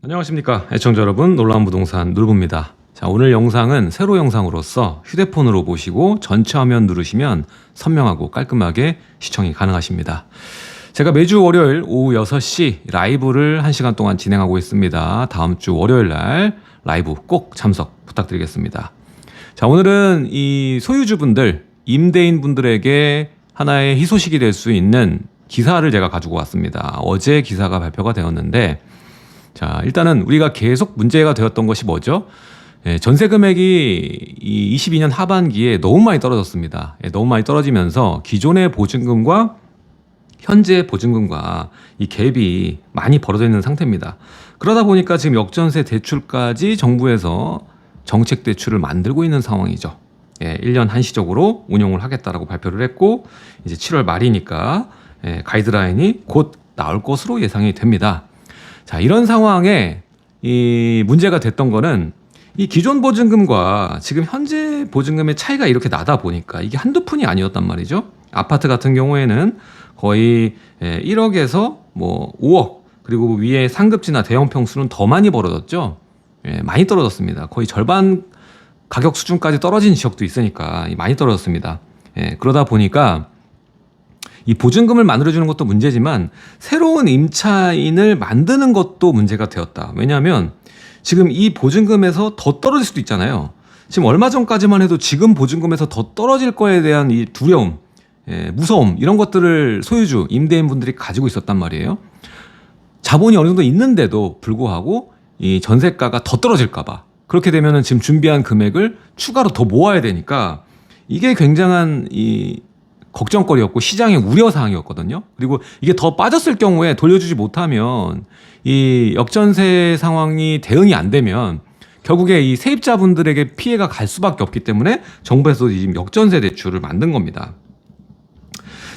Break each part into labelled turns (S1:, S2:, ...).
S1: 안녕하십니까 애청자 여러분, 놀라운 부동산 놀부입니다. 자, 오늘 영상은 세로 영상으로서 휴대폰으로 보시고 전체 화면 누르시면 선명하고 깔끔하게 시청이 가능하십니다. 제가 매주 월요일 오후 6시 라이브를 1시간 동안 진행하고 있습니다. 다음 주 월요일 날 라이브 꼭 참석 부탁드리겠습니다. 자, 오늘은 이 소유주분들, 임대인분들에게 하나의 희소식이 될 수 있는 기사를 제가 가지고 왔습니다. 어제 기사가 발표가 되었는데, 자, 일단은 우리가 계속 문제가 되었던 것이 뭐죠? 전세 금액이 이 22년 하반기에 너무 많이 떨어졌습니다. 너무 많이 떨어지면서 기존의 보증금과 현재 보증금과 이 갭이 많이 벌어져 있는 상태입니다. 그러다 보니까 지금 역전세 대출까지 정부에서 정책 대출을 만들고 있는 상황이죠. 1년 한시적으로 운용을 하겠다라고 발표를 했고, 이제 7월 말이니까 가이드라인이 곧 나올 것으로 예상이 됩니다. 자, 이런 상황에 이 문제가 됐던 거는 이 기존 보증금과 지금 현재 보증금의 차이가 이렇게 나다 보니까 이게 한두 푼이 아니었단 말이죠. 아파트 같은 경우에는 거의 1억에서 뭐 5억, 그리고 위에 상급지나 대형 평수는 더 많이 벌어졌죠. 많이 떨어졌습니다. 거의 절반 가격 수준까지 떨어진 지역도 있으니까 많이 떨어졌습니다. 그러다 보니까 이 보증금을 만들어주는 것도 문제지만 새로운 임차인을 만드는 것도 문제가 되었다. 왜냐하면 지금 이 보증금에서 더 떨어질 수도 있잖아요. 지금 얼마 전까지만 해도 지금 보증금에서 더 떨어질 거에 대한 이 두려움, 무서움, 이런 것들을 소유주, 임대인분들이 가지고 있었단 말이에요. 자본이 어느 정도 있는데도 불구하고 이 전세가가 더 떨어질까봐, 그렇게 되면은 지금 준비한 금액을 추가로 더 모아야 되니까 이게 굉장한 이 걱정거리였고 시장의 우려사항이었거든요. 그리고 이게 더 빠졌을 경우에 돌려주지 못하면 이 역전세 상황이 대응이 안 되면 결국에 이 세입자분들에게 피해가 갈 수밖에 없기 때문에 정부에서 지금 역전세 대출을 만든 겁니다.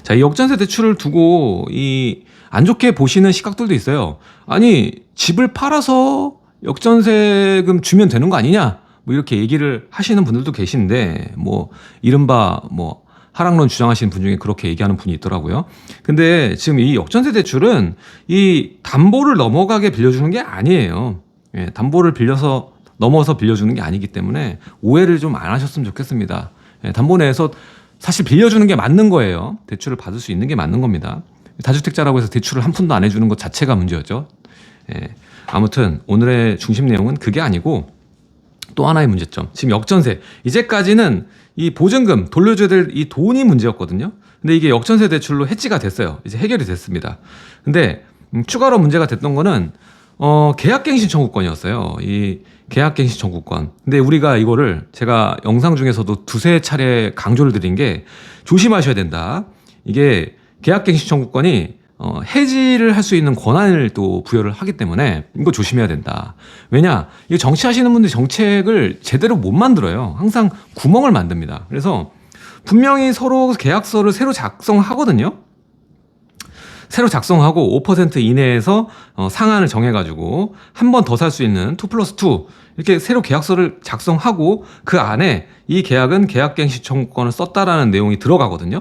S1: 자, 이 역전세 대출을 두고 이 안 좋게 보시는 시각들도 있어요. 아니, 집을 팔아서 역전세금 주면 되는 거 아니냐? 뭐 이렇게 얘기를 하시는 분들도 계신데, 뭐 이른바 뭐 하락론 주장하시는 분 중에 그렇게 얘기하는 분이 있더라고요. 근데 지금 이 역전세 대출은 이 담보를 넘어가게 빌려주는 게 아니에요. 담보를 넘어서 빌려주는 게 아니기 때문에 오해를 좀 안 하셨으면 좋겠습니다. 담보 내에서 사실 빌려주는 게 맞는 거예요. 대출을 받을 수 있는 게 맞는 겁니다. 다주택자라고 해서 대출을 한 푼도 안 해주는 것 자체가 문제였죠. 아무튼 오늘의 중심 내용은 그게 아니고 또 하나의 문제점. 지금 역전세, 이제까지는 이 보증금 돌려줘야 될 이 돈이 문제였거든요. 근데 이게 역전세 대출로 해지가 됐어요. 이제 해결이 됐습니다. 근데 추가로 문제가 됐던 거는 계약갱신 청구권이었어요. 이 계약갱신 청구권. 근데 우리가 이거를 제가 영상 중에서도 두세 차례 강조를 드린 게 조심하셔야 된다. 이게 계약갱신 청구권이 해지를 할 수 있는 권한을 또 부여를 하기 때문에 이거 조심해야 된다. 왜냐, 이거 정치하시는 분들이 정책을 제대로 못 만들어요. 항상 구멍을 만듭니다. 그래서 분명히 서로 계약서를 새로 작성하거든요. 새로 작성하고 5% 이내에서 상한을 정해가지고 한 번 더 살 수 있는 2+2 이렇게 새로 계약서를 작성하고 그 안에 이 계약은 계약갱신 청구권을 썼다라는 내용이 들어가거든요.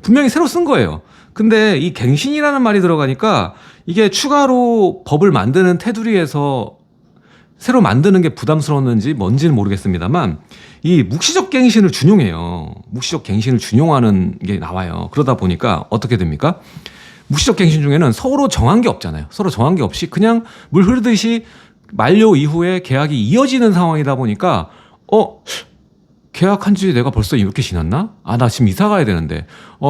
S1: 분명히 새로 쓴 거예요. 근데 이 갱신이라는 말이 들어가니까 이게 추가로 법을 만드는 테두리에서 새로 만드는 게 부담스러웠는지 뭔지는 모르겠습니다만 이 묵시적 갱신을 준용해요. 묵시적 갱신을 준용하는 게 나와요. 그러다 보니까 어떻게 됩니까? 묵시적 갱신 중에는 서로 정한 게 없잖아요. 서로 정한 게 없이 그냥 물 흐르듯이 만료 이후에 계약이 이어지는 상황이다 보니까 계약한 지 내가 벌써 이렇게 지났나? 나 지금 이사 가야 되는데.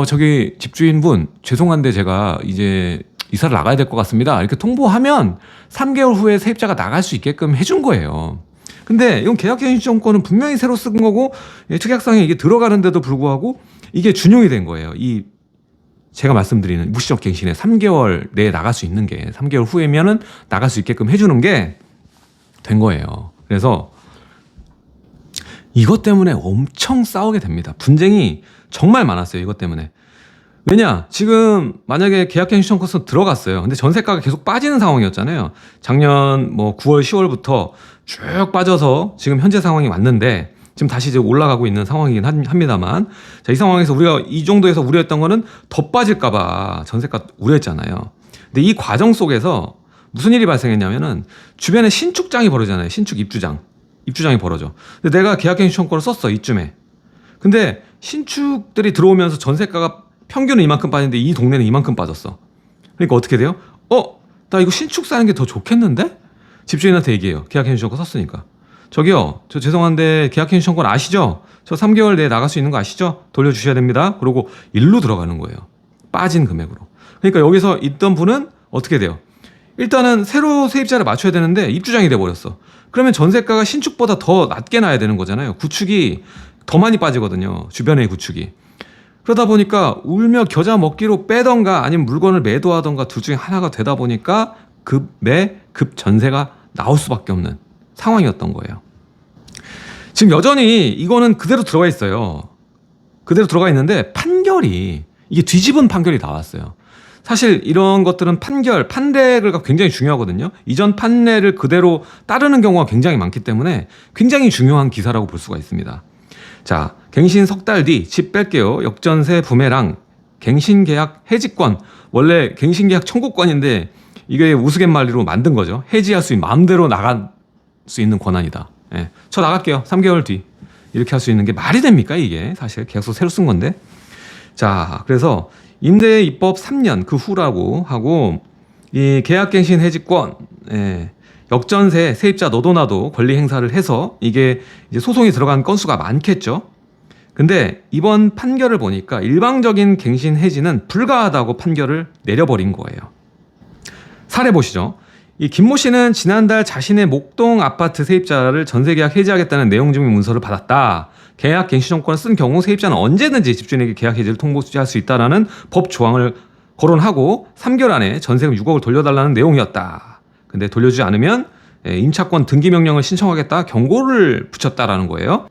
S1: 저기 집주인분, 죄송한데 제가 이제 이사를 나가야 될 것 같습니다. 이렇게 통보하면 3개월 후에 세입자가 나갈 수 있게끔 해준 거예요. 근데 이건 계약갱신청구권은 분명히 새로 쓴 거고, 특약상에 이게 들어가는데도 불구하고 이게 준용이 된 거예요. 이 제가 말씀드리는 무시적 갱신에 3개월 내에 나갈 수 있는 게 3개월 후에면은 나갈 수 있게끔 해주는 게 된 거예요. 그래서 이것 때문에 엄청 싸우게 됩니다. 분쟁이 정말 많았어요. 이것 때문에. 왜냐, 지금 만약에 계약갱신 청구권 들어갔어요. 근데 전세가가 계속 빠지는 상황이었잖아요. 작년 뭐 9월, 10월부터 쭉 빠져서 지금 현재 상황이 왔는데 지금 다시 이제 올라가고 있는 상황이긴 합니다만, 자, 이 상황에서 우리가 이 정도에서 우려했던 거는 더 빠질까봐 전세가 우려했잖아요. 근데 이 과정 속에서 무슨 일이 발생했냐면은 주변에 신축장이 벌어지잖아요. 신축 입주장이 벌어져. 근데 내가 계약갱신 청구권을 썼어 이쯤에. 근데 신축들이 들어오면서 전세가가 평균은 이만큼 빠졌는데 이 동네는 이만큼 빠졌어. 그러니까 어떻게 돼요? 나 이거 신축 사는 게 더 좋겠는데? 집주인한테 얘기해요. 계약갱신 청구권 썼으니까. 저기요, 저 죄송한데 계약갱신 청구권 아시죠? 저 3개월 내에 나갈 수 있는 거 아시죠? 돌려주셔야 됩니다. 그러고 일로 들어가는 거예요. 빠진 금액으로. 그러니까 여기서 있던 분은 어떻게 돼요? 일단은 새로 세입자를 맞춰야 되는데 입주장이 돼버렸어. 그러면 전세가가 신축보다 더 낮게 나야 되는 거잖아요. 구축이 더 많이 빠지거든요. 주변의 구축이. 그러다 보니까 울며 겨자 먹기로 빼던가 아니면 물건을 매도하던가 둘 중에 하나가 되다 보니까 급 전세가 나올 수밖에 없는 상황이었던 거예요. 지금 여전히 이거는 그대로 들어가 있어요. 그대로 들어가 있는데 판결이 이게 뒤집은 판결이 나왔어요. 사실 이런 것들은 판례가 굉장히 중요하거든요. 이전 판례를 그대로 따르는 경우가 굉장히 많기 때문에 굉장히 중요한 기사라고 볼 수가 있습니다. 자, 갱신 석 달 뒤 집 뺄게요. 역전세 부메랑 갱신계약 해지권. 원래 갱신계약 청구권인데 이게 우스갯말로 만든 거죠. 해지할 수 있는 마음대로 나갈 수 있는 권한이다. 예, 저 나갈게요. 3개월 뒤. 이렇게 할 수 있는 게 말이 됩니까 이게. 사실 계약서 새로 쓴 건데. 자, 그래서 임대 입법 3년 그 후라고 하고 이 계약갱신 해지권, 역전세 세입자 너도 나도 권리 행사를 해서 이게 이제 소송이 들어간 건수가 많겠죠. 근데 이번 판결을 보니까 일방적인 갱신 해지는 불가하다고 판결을 내려버린 거예요. 사례 보시죠. 이 김모 씨는 지난달 자신의 목동 아파트 세입자를 전세계약 해지하겠다는 내용 증명 문서를 받았다. 계약 갱신청구권을 쓴 경우 세입자는 언제든지 집주인에게 계약 해지를 통보할 수 있다라는 법 조항을 거론하고 3개월 안에 전세금 6억을 돌려달라는 내용이었다. 근데 돌려주지 않으면 임차권 등기 명령을 신청하겠다 경고를 붙였다라는 거예요.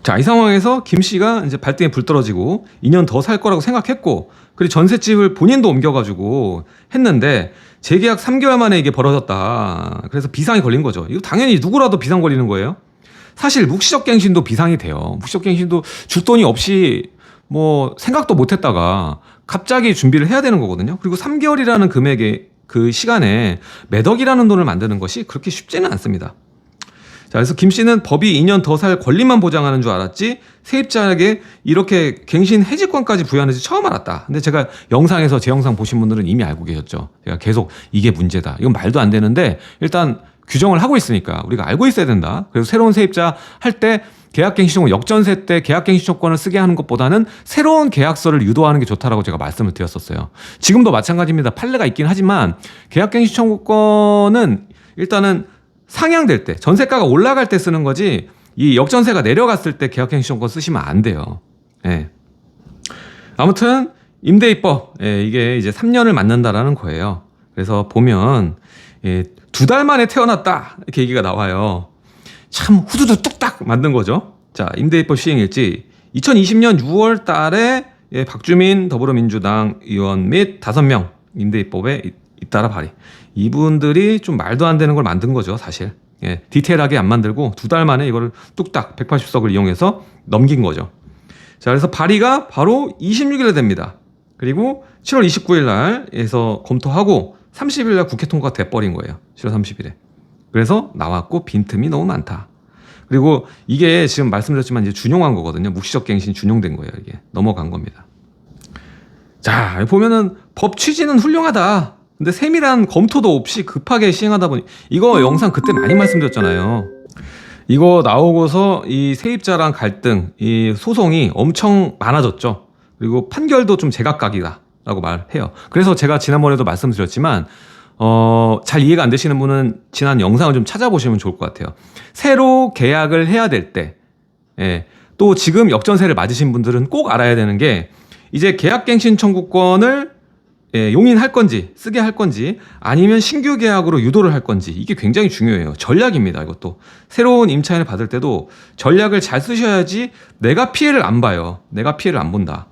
S1: 자, 이 상황에서 김 씨가 이제 발등에 불 떨어지고 2년 더 살 거라고 생각했고, 그리고 전셋집을 본인도 옮겨가지고 했는데 재계약 3개월 만에 이게 벌어졌다. 그래서 비상이 걸린 거죠. 이거 당연히 누구라도 비상 걸리는 거예요. 사실 묵시적 갱신도 비상이 돼요. 묵시적 갱신도 줄 돈이 없이 뭐 생각도 못 했다가 갑자기 준비를 해야 되는 거거든요. 그리고 3개월이라는 금액의 그 시간에 몇 억이라는 돈을 만드는 것이 그렇게 쉽지는 않습니다. 자, 그래서 김 씨는 법이 2년 더 살 권리만 보장하는 줄 알았지 세입자에게 이렇게 갱신 해지권까지 부여하는지 처음 알았다. 근데 제가 영상에서 제 영상 보신 분들은 이미 알고 계셨죠. 제가 계속 이게 문제다. 이건 말도 안 되는데 일단 규정을 하고 있으니까 우리가 알고 있어야 된다. 그래서 새로운 세입자 할 때 계약갱신청구 역전세 때 계약갱신청구권을 쓰게 하는 것보다는 새로운 계약서를 유도하는 게 좋다라고 제가 말씀을 드렸었어요. 지금도 마찬가지입니다. 판례가 있긴 하지만 계약갱신청구권은 일단은 상향될 때, 전세가가 올라갈 때 쓰는 거지 이 역전세가 내려갔을 때 계약갱신청구권 쓰시면 안 돼요. 아무튼 임대입법 이게 이제 3년을 맞는다라는 거예요. 그래서 보면 2달 만에 태어났다 이렇게 얘기가 나와요. 참 후두두 뚝딱 만든 거죠. 자, 임대입법 시행일지 2020년 6월 달에 박주민 더불어민주당 의원 및 5명 임대입법에 잇따라 발의. 이분들이 좀 말도 안 되는 걸 만든 거죠, 사실. 디테일하게 안 만들고 2달 만에 이거를 뚝딱 180석을 이용해서 넘긴 거죠. 자, 그래서 발의가 바로 26일에 됩니다. 그리고 7월 29일 날에서 검토하고 30일 날 국회 통과가 돼버린 거예요. 7월 30일에. 그래서 나왔고 빈틈이 너무 많다. 그리고 이게 지금 말씀드렸지만 이제 준용한 거거든요. 묵시적 갱신 준용된 거예요. 이게 넘어간 겁니다. 자, 보면은 법 취지는 훌륭하다. 근데 세밀한 검토도 없이 급하게 시행하다 보니 이거 영상 그때 많이 말씀드렸잖아요. 이거 나오고서 이 세입자랑 갈등, 이 소송이 엄청 많아졌죠. 그리고 판결도 좀 제각각이다 라고 말해요. 그래서 제가 지난번에도 말씀드렸지만 잘 이해가 안 되시는 분은 지난 영상을 좀 찾아보시면 좋을 것 같아요. 새로 계약을 해야 될 때, 또 지금 역전세를 맞으신 분들은 꼭 알아야 되는 게 이제 계약갱신 청구권을 용인할 건지 쓰게 할 건지 아니면 신규 계약으로 유도를 할 건지 이게 굉장히 중요해요. 전략입니다. 이것도 새로운 임차인을 받을 때도 전략을 잘 쓰셔야지 내가 피해를 안 봐요. 내가 피해를 안 본다.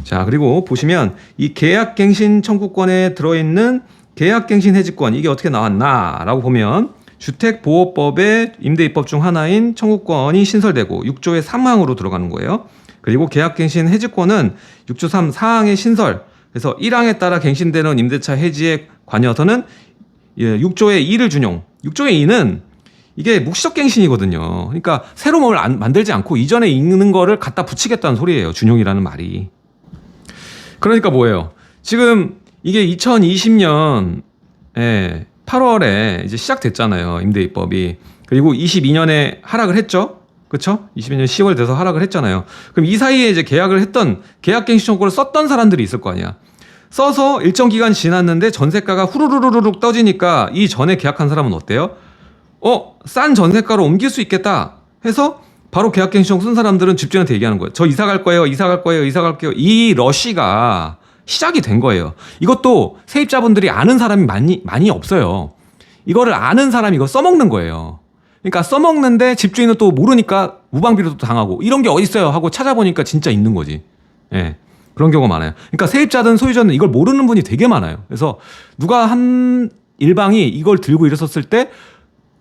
S1: 자, 그리고 보시면 이 계약갱신 청구권에 들어있는 계약갱신 해지권 이게 어떻게 나왔나 라고 보면 주택보호법의 임대입법 중 하나인 청구권이 신설되고 6조의 3항으로 들어가는 거예요. 그리고 계약갱신 해지권은 6조 3 4항의 신설, 그래서 1항에 따라 갱신되는 임대차 해지에 관여서는 6조의 2를 준용. 6조의 2는 이게 묵시적 갱신이거든요. 그러니까 새로 뭘 만들지 않고 이전에 있는 거를 갖다 붙이겠다는 소리예요. 준용이라는 말이. 그러니까 뭐예요? 지금 이게 2020년 8월에 이제 시작됐잖아요. 임대입법이. 그리고 22년에 하락을 했죠. 그렇죠? 22년 10월 돼서 하락을 했잖아요. 그럼 이 사이에 이제 계약을 했던 계약갱신 청구를 썼던 사람들이 있을 거 아니야. 써서 일정 기간 지났는데 전세가가 후루루루룩 떠지니까 이 전에 계약한 사람은 어때요? 싼 전세가로 옮길 수 있겠다 해서 바로 계약갱신 청구 쓴 사람들은 집주인한테 얘기하는 거예요. 저 이사 갈 거예요. 이사 갈 거예요. 이사 갈게요. 이 러쉬가 시작이 된 거예요. 이것도 세입자분들이 아는 사람이 많이 없어요. 이거를 아는 사람이 이거 써먹는 거예요. 그러니까 써먹는데 집주인은 또 모르니까 무방비로도 당하고 이런 게 어딨어요 하고 찾아보니까 진짜 있는 거지. 예. 그런 경우가 많아요. 그러니까 세입자든 소유자든 이걸 모르는 분이 되게 많아요. 그래서 누가 한 일방이 이걸 들고 일어섰을 때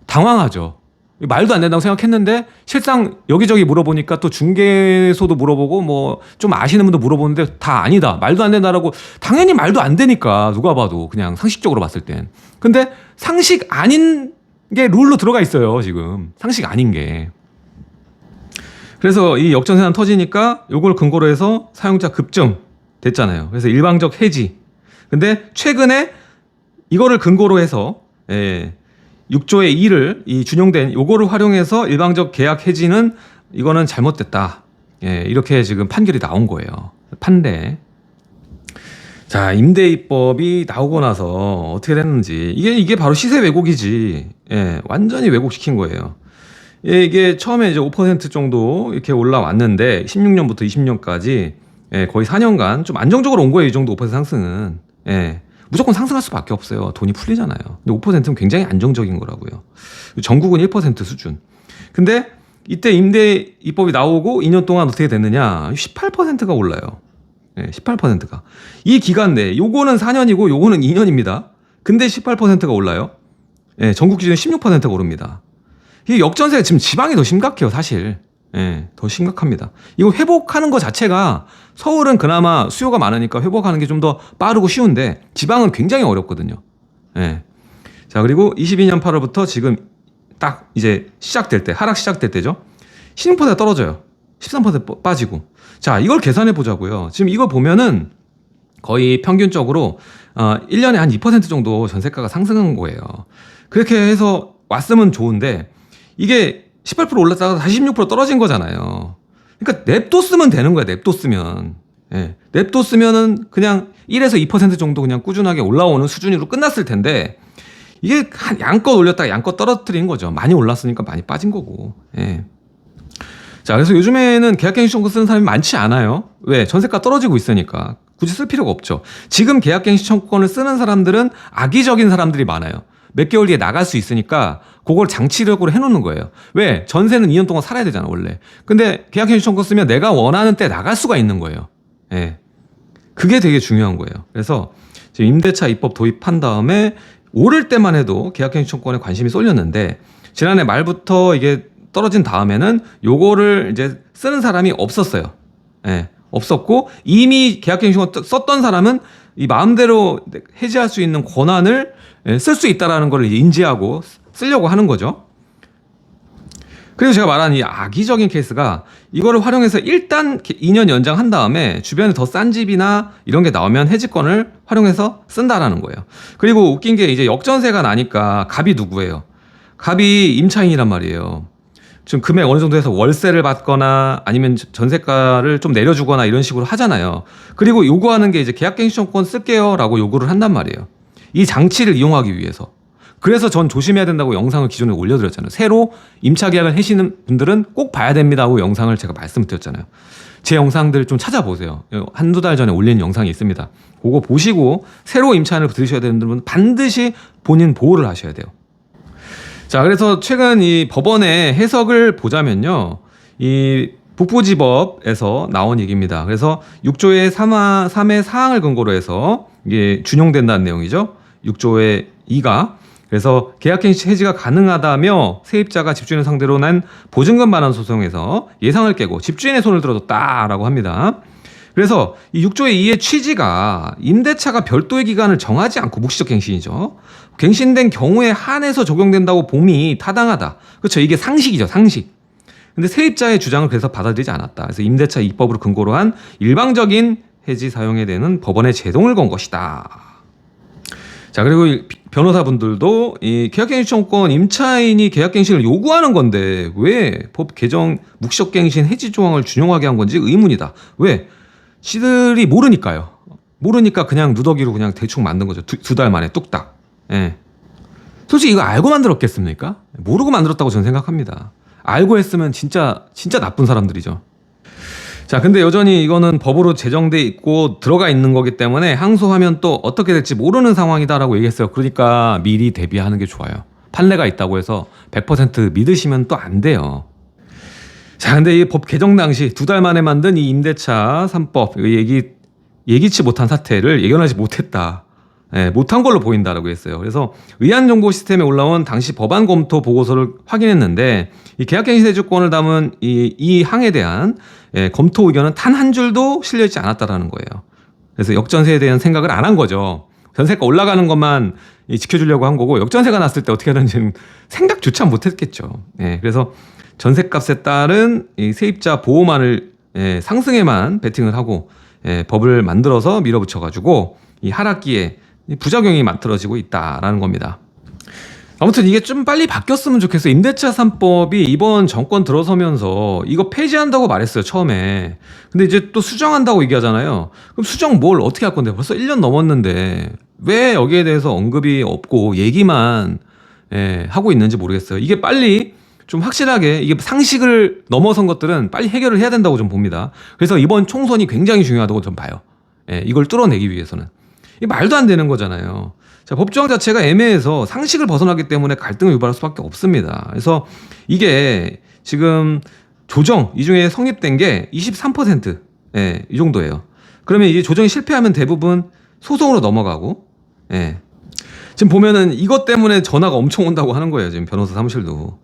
S1: 당황하죠. 말도 안 된다고 생각했는데 실상 여기저기 물어보니까 또 중개소도 물어보고 뭐 좀 아시는 분도 물어보는데 다 아니다. 말도 안 된다라고. 당연히 말도 안 되니까 누가 봐도 그냥 상식적으로 봤을 땐. 근데 상식 아닌 게 룰로 들어가 있어요. 지금 상식 아닌 게. 그래서 이 역전세난 터지니까 요걸 근거로 해서 사용자 급증 됐잖아요. 그래서 일방적 해지. 근데 최근에 이거를 근거로 해서 6조의 2를 이 준용된 요거를 활용해서 일방적 계약 해지는 이거는 잘못됐다. 이렇게 지금 판결이 나온 거예요. 판례. 자, 임대입법이 나오고 나서 어떻게 됐는지 이게 바로 시세 왜곡이지. 완전히 왜곡시킨 거예요. 이게 처음에 이제 5% 정도 이렇게 올라왔는데 16년부터 20년까지 거의 4년간 좀 안정적으로 온 거예요. 이 정도 5% 상승은. 무조건 상승할 수밖에 없어요. 돈이 풀리잖아요. 근데 5%는 굉장히 안정적인 거라고요. 전국은 1% 수준. 근데 이때 임대입법이 나오고 2년 동안 어떻게 됐느냐? 18%가 올라요. 18%가. 이 기간 내에 요거는 4년이고 요거는 2년입니다. 근데 18%가 올라요. 전국 기준에 16%가 오릅니다. 이 역전세가 지금 지방이 더 심각해요, 사실. 더 심각합니다. 이거 회복하는 것 자체가 서울은 그나마 수요가 많으니까 회복하는 게 좀 더 빠르고 쉬운데 지방은 굉장히 어렵거든요. 자, 그리고 22년 8월부터 지금 딱 이제 시작될 때, 하락 시작될 때죠. 16%가 떨어져요. 13% 빠지고. 자, 이걸 계산해 보자고요. 지금 이거 보면은 거의 평균적으로 1년에 한 2% 정도 전세가가 상승한 거예요. 그렇게 해서 왔으면 좋은데 이게 18% 올랐다가 다시 16% 떨어진 거잖아요. 그러니까 냅뒀으면 되는 거야. 냅뒀으면. 냅뒀으면은 그냥 1에서 2% 정도 그냥 꾸준하게 올라오는 수준으로 끝났을 텐데 이게 한 양껏 올렸다가 양껏 떨어뜨린 거죠. 많이 올랐으니까 많이 빠진 거고. 자, 그래서 요즘에는 계약갱신 청구 쓰는 사람이 많지 않아요. 왜? 전세가 떨어지고 있으니까. 굳이 쓸 필요가 없죠. 지금 계약갱신 청구권을 쓰는 사람들은 악의적인 사람들이 많아요. 몇 개월 뒤에 나갈 수 있으니까 그걸 장치력으로 해놓는 거예요. 왜? 전세는 2년 동안 살아야 되잖아, 원래. 근데 계약갱신 청구 쓰면 내가 원하는 때 나갈 수가 있는 거예요. 그게 되게 중요한 거예요. 그래서 지금 임대차 입법 도입한 다음에 오를 때만 해도 계약갱신 청구권에 관심이 쏠렸는데 지난해 말부터 이게 떨어진 다음에는 요거를 이제 쓰는 사람이 없었어요. 없었고 이미 계약갱신 청구 썼던 사람은 이 마음대로 해지할 수 있는 권한을 쓸 수 있다라는 걸 인지하고 쓰려고 하는 거죠. 그리고 제가 말한 이 악의적인 케이스가 이거를 활용해서 일단 2년 연장한 다음에 주변에 더 싼 집이나 이런 게 나오면 해지권을 활용해서 쓴다라는 거예요. 그리고 웃긴 게 이제 역전세가 나니까 갑이 누구예요? 갑이 임차인이란 말이에요. 지금 금액 어느 정도 해서 월세를 받거나 아니면 전세가를 좀 내려주거나 이런 식으로 하잖아요. 그리고 요구하는 게 이제 계약갱신권 쓸게요 라고 요구를 한단 말이에요. 이 장치를 이용하기 위해서. 그래서 전 조심해야 된다고 영상을 기존에 올려드렸잖아요. 새로 임차 계약을 하시는 분들은 꼭 봐야 됩니다 하고 영상을 제가 말씀드렸잖아요. 제 영상들 좀 찾아보세요. 한두 달 전에 올린 영상이 있습니다. 그거 보시고 새로 임차인을 들으셔야 되는 분은 반드시 본인 보호를 하셔야 돼요. 자, 그래서 최근 이 법원의 해석을 보자면요. 이 북부지법에서 나온 얘기입니다. 그래서 6조의 3의 사항을 근거로 해서 이게 준용된다는 내용이죠. 6조의 2가. 그래서 계약갱신 해지가 가능하다며 세입자가 집주인을 상대로 낸 보증금 반환 소송에서 예상을 깨고 집주인의 손을 들어줬다라고 합니다. 그래서 이 6조의 2의 취지가 임대차가 별도의 기간을 정하지 않고 묵시적 갱신이죠. 갱신된 경우에 한해서 적용된다고 봄이 타당하다. 그렇죠. 이게 상식이죠. 상식. 근데 세입자의 주장을 그래서 받아들이지 않았다. 그래서 임대차 입법으로 근거로 한 일방적인 해지 사용에 대한 법원의 제동을 건 것이다. 자, 그리고 변호사분들도 이 계약갱신 청구권 임차인이 계약갱신을 요구하는 건데 왜 법 개정 묵시적갱신 해지 조항을 준용하게 한 건지 의문이다. 왜? 시들이 모르니까요. 모르니까 그냥 누더기로 그냥 대충 만든 거죠. 두 달 만에 뚝딱. 예. 솔직히 이거 알고 만들었겠습니까? 모르고 만들었다고 저는 생각합니다. 알고 했으면 진짜 나쁜 사람들이죠. 자, 근데 여전히 이거는 법으로 제정돼 있고 들어가 있는 거기 때문에 항소하면 또 어떻게 될지 모르는 상황이다라고 얘기했어요. 그러니까 미리 대비하는 게 좋아요. 판례가 있다고 해서 100% 믿으시면 또 안 돼요. 자, 근데 이 법 개정 당시 2달 만에 만든 이 임대차 3법 예기치 못한 사태를 예견하지 못했다. 예, 못한 걸로 보인다라고 했어요. 그래서 의안정보 시스템에 올라온 당시 법안 검토 보고서를 확인했는데 이 계약갱신 해주권을 담은 이 항에 대한 검토 의견은 단 한 줄도 실려있지 않았다라는 거예요. 그래서 역전세에 대한 생각을 안 한 거죠. 전세가 올라가는 것만 지켜주려고 한 거고 역전세가 났을 때 어떻게 하는지는 생각조차 못했겠죠. 예, 그래서 전세값에 따른 이 세입자 보호만을 상승에만 베팅을 하고 법을 만들어서 밀어붙여가지고 이 하락기에 부작용이 만들어지고 있다라는 겁니다. 아무튼 이게 좀 빨리 바뀌었으면 좋겠어요. 임대차 3법이 이번 정권 들어서면서 이거 폐지한다고 말했어요, 처음에. 근데 이제 또 수정한다고 얘기하잖아요. 그럼 수정 뭘 어떻게 할 건데? 벌써 1년 넘었는데 왜 여기에 대해서 언급이 없고 얘기만 하고 있는지 모르겠어요. 이게 빨리 좀 확실하게 이게 상식을 넘어선 것들은 빨리 해결을 해야 된다고 좀 봅니다. 그래서 이번 총선이 굉장히 중요하다고 좀 봐요. 이걸 뚫어내기 위해서는. 이게 말도 안 되는 거잖아요. 자, 법조항 자체가 애매해서 상식을 벗어나기 때문에 갈등을 유발할 수밖에 없습니다. 그래서 이게 지금 조정 이 중에 성립된 게 23%, 이 정도예요. 그러면 이게 조정이 실패하면 대부분 소송으로 넘어가고, 지금 보면은 이것 때문에 전화가 엄청 온다고 하는 거예요. 지금 변호사 사무실도.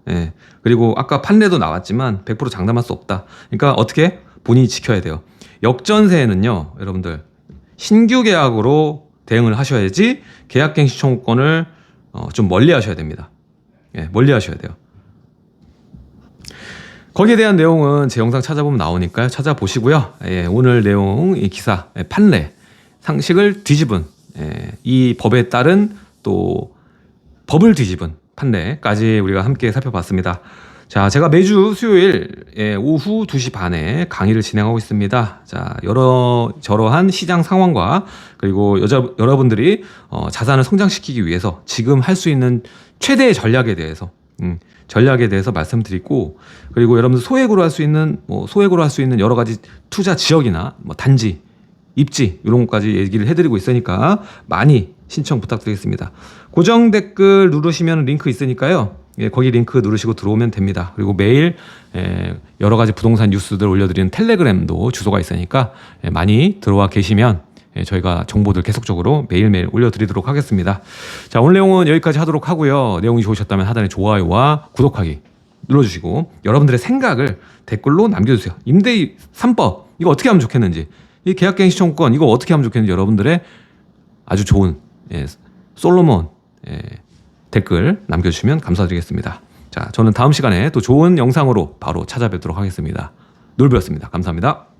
S1: 그리고 아까 판례도 나왔지만 100% 장담할 수 없다. 그러니까 어떻게 본인이 지켜야 돼요. 역전세에는요, 여러분들 신규 계약으로 대응을 하셔야지 계약갱신 청구권을 좀 멀리 하셔야 됩니다. 멀리 하셔야 돼요. 거기에 대한 내용은 제 영상 찾아보면 나오니까요. 찾아보시고요. 오늘 내용 이 기사 판례 상식을 뒤집은 이 법에 따른 또 법을 뒤집은 판례까지 우리가 함께 살펴봤습니다. 자, 제가 매주 수요일 오후 2시 반에 강의를 진행하고 있습니다. 자, 저러한 시장 상황과 그리고 여러분들이 자산을 성장시키기 위해서 지금 할 수 있는 최대의 전략에 대해서 말씀드리고, 그리고 여러분들 소액으로 할 수 있는 여러 가지 투자 지역이나 단지, 입지 이런 것까지 얘기를 해드리고 있으니까 많이 신청 부탁드리겠습니다. 고정 댓글 누르시면 링크 있으니까요. 거기 링크 누르시고 들어오면 됩니다. 그리고 매일 여러 가지 부동산 뉴스들 올려드리는 텔레그램도 주소가 있으니까 많이 들어와 계시면 저희가 정보들 계속적으로 매일매일 올려드리도록 하겠습니다. 자, 오늘 내용은 여기까지 하도록 하고요. 내용이 좋으셨다면 하단에 좋아요와 구독하기 눌러주시고 여러분들의 생각을 댓글로 남겨주세요. 임대 3법 이거 어떻게 하면 좋겠는지, 이 계약갱신 청구권 이거 어떻게 하면 좋겠는지 여러분들의 아주 좋은 솔로몬 댓글 남겨주시면 감사드리겠습니다. 자, 저는 다음 시간에 또 좋은 영상으로 바로 찾아뵙도록 하겠습니다. 놀부였습니다. 감사합니다.